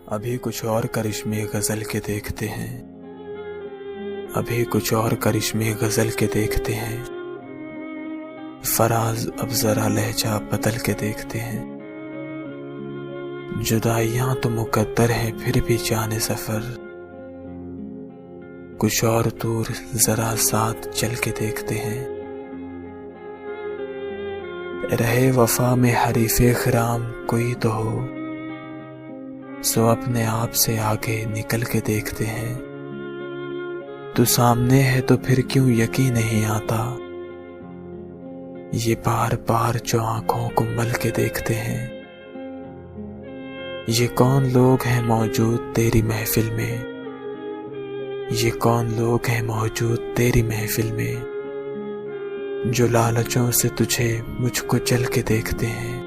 अभी कुछ और करिश्मे गजल के देखते हैं, अभी कुछ और करिश्मे गजल के देखते हैं। फराज अब जरा लहजा बदल के देखते हैं। जुदाइयां तो मुकद्दर हैं फिर भी जाने सफर, कुछ और दूर जरा साथ चल के देखते हैं। रहे वफा में हरीफे खराम कोई तो हो, सो अपने आप से आगे निकल के देखते हैं। तू सामने है तो फिर क्यों यकीन नहीं आता, ये बार बार जो आंखों को मल के देखते हैं। ये कौन लोग हैं मौजूद तेरी महफिल में, ये कौन लोग हैं मौजूद तेरी महफिल में, जो लालचों से तुझे मुझको चल के देखते हैं।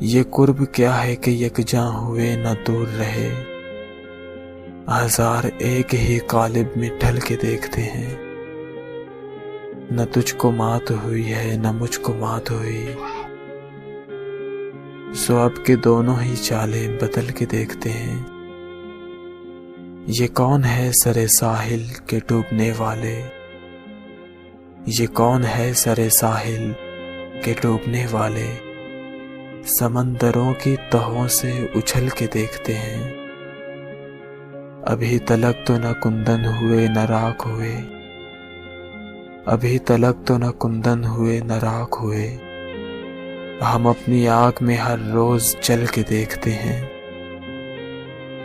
ये कुर्ब क्या है कि यकजां हुए न दूर रहे, हजार एक ही कालिब में ढल के देखते हैं। न तुझको मात हुई है न मुझको मात हुई, सो अब के दोनों ही चालें बदल के देखते हैं। ये कौन है सरे साहिल के डूबने वाले, ये कौन है सरे साहिल के डूबने वाले, समंदरों की तहों से उछल के देखते हैं। अभी तलक तो न कुंदन हुए न राख हुए, अभी तलक तो न कुंदन हुए न राख हुए, हम अपनी आग में हर रोज जल के देखते हैं।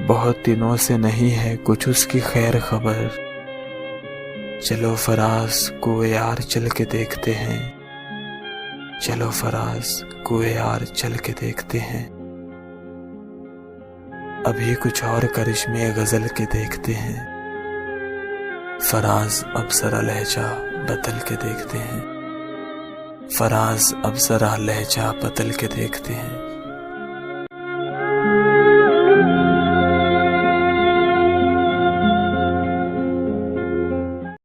बहुत दिनों से नहीं है कुछ उसकी खैर खबर, चलो फराज कुए यार चल के देखते हैं। चलो फराज कुए यार चल के देखते हैं। अभी कुछ और करिश्मे गजल के देखते हैं। फराज अब जरा लहजा बदल के देखते हैं। फराज अब जरा लहजा बदल के देखते हैं।